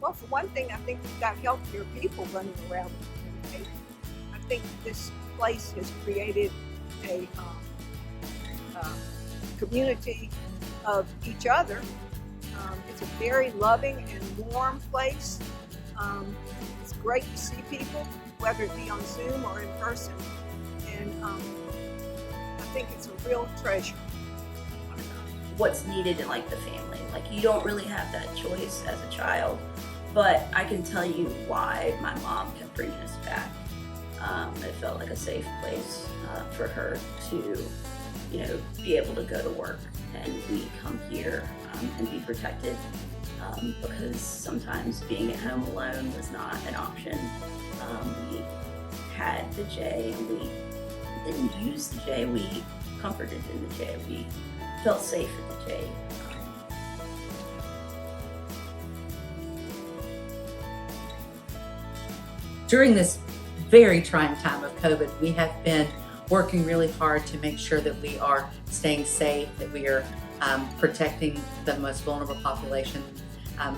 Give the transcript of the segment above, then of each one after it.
Well, for one thing, I think we've got healthier people running around. I think this place has created a community of each other. It's a very loving and warm place. It's great to see people, whether it be on Zoom or in person. And I think it's a real treasure. What's needed in like the family. Like you don't really have that choice as a child, but I can tell you why my mom kept bringing us back. It felt like a safe place for her to, be able to go to work and we come here and be protected because sometimes being at home alone was not an option. We had the J and we didn't use the J, we comforted in the J. We felt safe at the J. During this very trying time of COVID, we have been working really hard to make sure that we are staying safe, that we are protecting the most vulnerable population.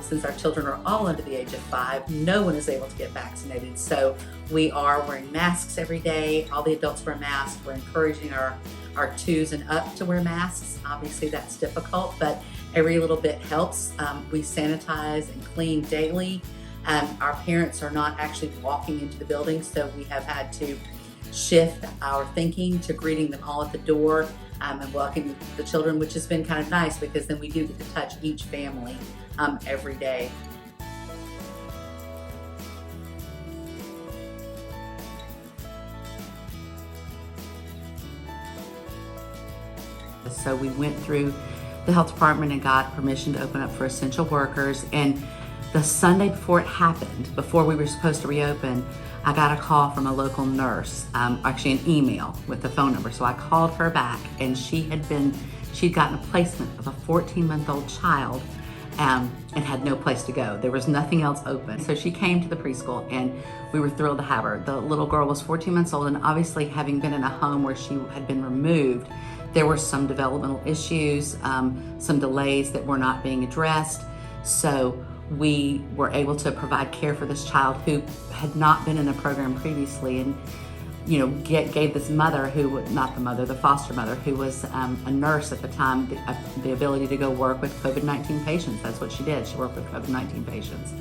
Since our children are all under the age of 5, no one is able to get vaccinated. So we are wearing masks every day. All the adults wear masks. We're encouraging our 2s and up to wear masks. Obviously that's difficult, but every little bit helps. We sanitize and clean daily. Our parents are not actually walking into the building, so we have had to shift our thinking to greeting them all at the door and welcoming the children, which has been kind of nice because then we do get to touch each family every day. So we went through the health department and got permission to open up for essential workers. And the Sunday before it happened, before we were supposed to reopen, I got a call from a local nurse, actually an email with the phone number. So I called her back and she'd gotten a placement of a 14-month-old child and had no place to go. There was nothing else open. So she came to the preschool and we were thrilled to have her. The little girl was 14 months old and obviously having been in a home where she had been removed, there were some developmental issues, some delays that were not being addressed. So we were able to provide care for this child who had not been in a program previously and gave this mother the foster mother who was a nurse at the time, the ability to go work with COVID-19 patients. That's what she did. She worked with COVID-19 patients.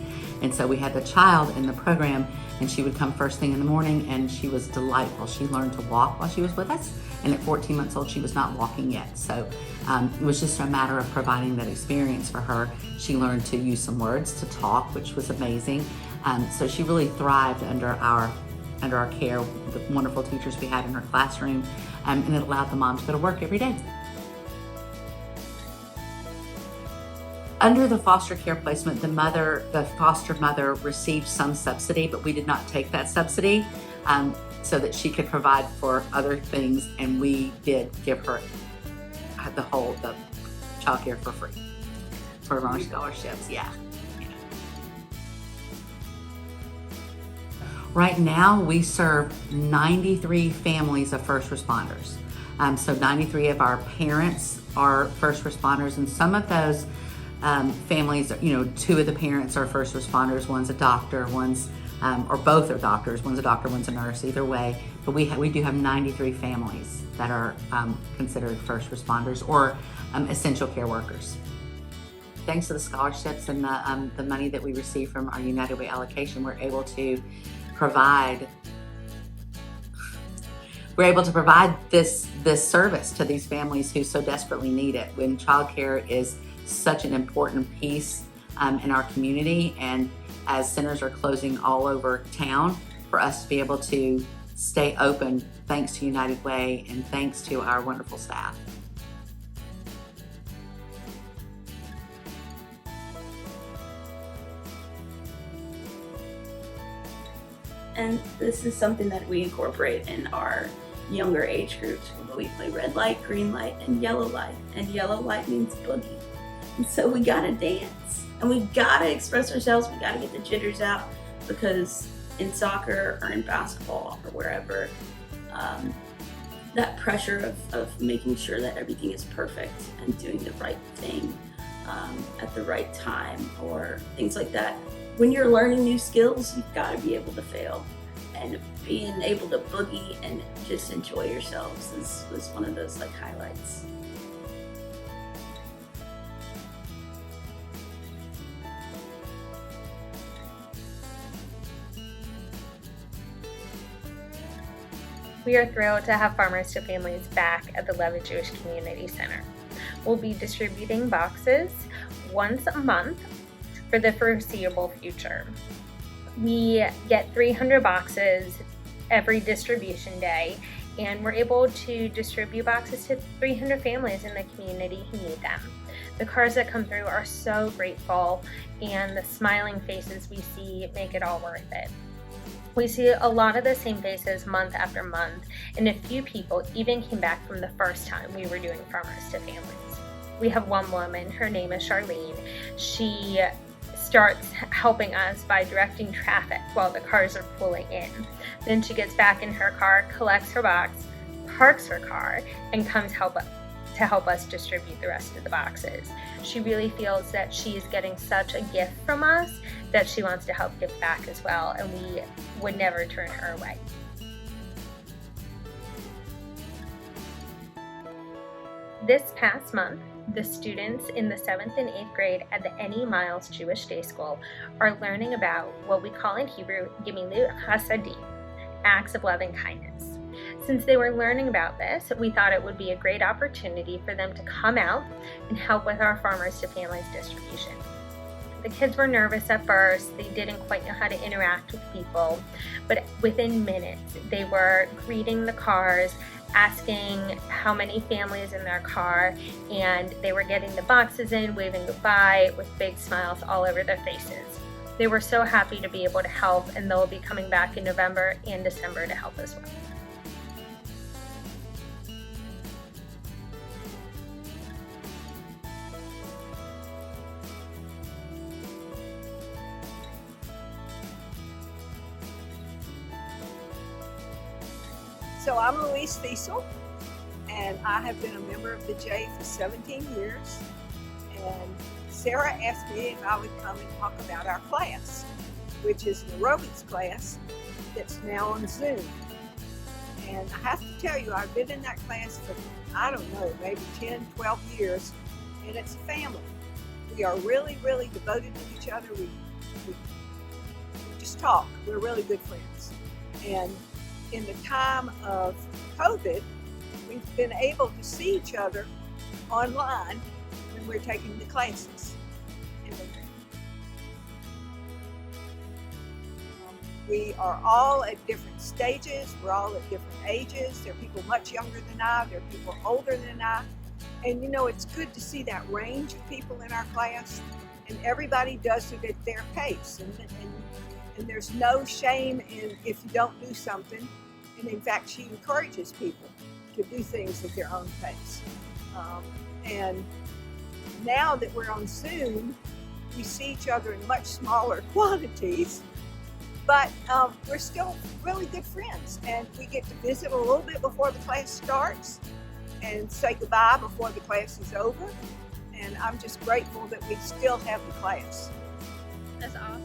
And so we had the child in the program and she would come first thing in the morning and she was delightful. She learned to walk while she was with us. And at 14 months old, she was not walking yet. So it was just a matter of providing that experience for her. She learned to use some words, to talk, which was amazing. So she really thrived under our care, the wonderful teachers we had in her classroom, and it allowed the mom to go to work every day. Under the foster care placement, the foster mother received some subsidy, but we did not take that subsidy so that she could provide for other things, and we did give her the child care for free for our scholarships. Yeah. Right now, we serve 93 families of first responders. So 93 of our parents are first responders, and some of those families, 2 of the parents are first responders. One's a doctor, or both are doctors. One's a doctor, one's a nurse, either way. But we do have 93 families that are considered first responders or essential care workers. Thanks to the scholarships and the money that we receive from our United Way allocation, we're able to provide this service to these families who so desperately need it. When childcare is such an important piece in our community, and as centers are closing all over town, for us to be able to stay open thanks to United Way and thanks to our wonderful staff. And this is something that we incorporate in our younger age groups. We play red light, green light, and yellow light. And yellow light means boogie. And so we gotta dance. And we gotta express ourselves. We gotta get the jitters out, because in soccer or in basketball or wherever, that pressure of making sure that everything is perfect and doing the right thing at the right time or things like that when you're learning new skills, you've got to be able to fail. And being able to boogie and just enjoy yourselves was one of those like highlights. We are thrilled to have Farmers to Families back at the Levite Jewish Community Center. We'll be distributing boxes once a month for the foreseeable future. We get 300 boxes every distribution day, and we're able to distribute boxes to 300 families in the community who need them. The cars that come through are so grateful, and the smiling faces we see make it all worth it. We see a lot of the same faces month after month, and a few people even came back from the first time we were doing Farmers to Families. We have one woman, her name is Charlene. She starts helping us by directing traffic while the cars are pulling in. Then she gets back in her car, collects her box, parks her car, and comes to help us distribute the rest of the boxes. She really feels that she is getting such a gift from us that she wants to help give back as well, and we would never turn her away. This past month, the students in the 7th and 8th grade at the N.E. Miles Jewish Day School are learning about what we call in Hebrew, Gemilut Chasadim, acts of love and kindness. Since they were learning about this, we thought it would be a great opportunity for them to come out and help with our Farmers to Families distribution. The kids were nervous at first, they didn't quite know how to interact with people, but within minutes they were greeting the cars, asking how many families in their car, and they were getting the boxes in, waving goodbye with big smiles all over their faces. They were so happy to be able to help, and they'll be coming back in November and December to help as well. So I'm Louise Thiesel, and I have been a member of the J for 17 years. And Sarah asked me if I would come and talk about our class, which is an aerobics class that's now on Zoom. And I have to tell you, I've been in that class for, I don't know, maybe 10, 12 years, and it's a family. We are really, really devoted to each other. We just talk. We're really good friends. And in the time of COVID, we've been able to see each other online when we're taking the classes. We are all at different stages. We're all at different ages. There are people much younger than I. There are people older than I. And you know, it's good to see that range of people in our class. And everybody does it at their pace. And there's no shame in if you don't do something. And in fact, she encourages people to do things at their own pace. And now that we're on Zoom, we see each other in much smaller quantities, but we're still really good friends. And we get to visit a little bit before the class starts and say goodbye before the class is over. And I'm just grateful that we still have the class. That's awesome.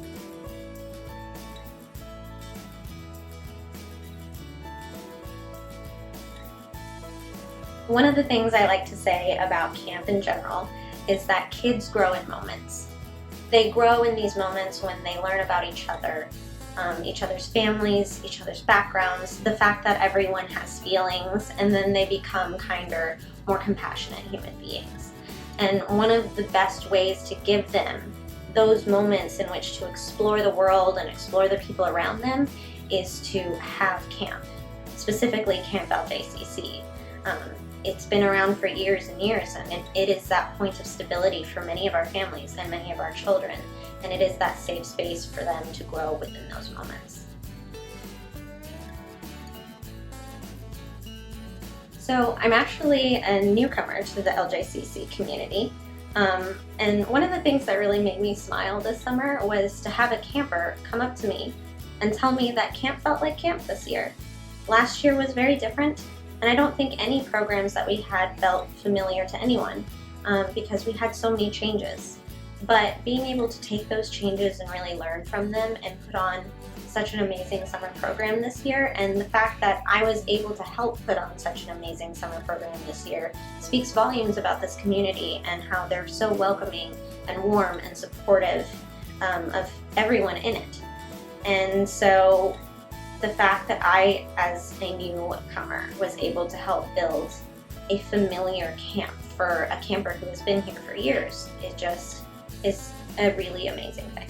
One of the things I like to say about camp in general is that kids grow in moments. They grow in these moments when they learn about each other, each other's families, each other's backgrounds, the fact that everyone has feelings, and then they become kinder, more compassionate human beings. And one of the best ways to give them those moments in which to explore the world and explore the people around them is to have camp, specifically Camp LJCC. It's been around for years and years, and it is that point of stability for many of our families and many of our children, and it is that safe space for them to grow within those moments. So I'm actually a newcomer to the LJCC community, and one of the things that really made me smile this summer was to have a camper come up to me and tell me that camp felt like camp this year. Last year was very different, and I don't think any programs that we had felt familiar to anyone because we had so many changes. But being able to take those changes and really learn from them and put on such an amazing summer program this year, and the fact that I was able to help put on such an amazing summer program this year speaks volumes about this community and how they're so welcoming and warm and supportive of everyone in it. And so the fact that I, as a newcomer, was able to help build a familiar camp for a camper who has been here for years is a really amazing thing.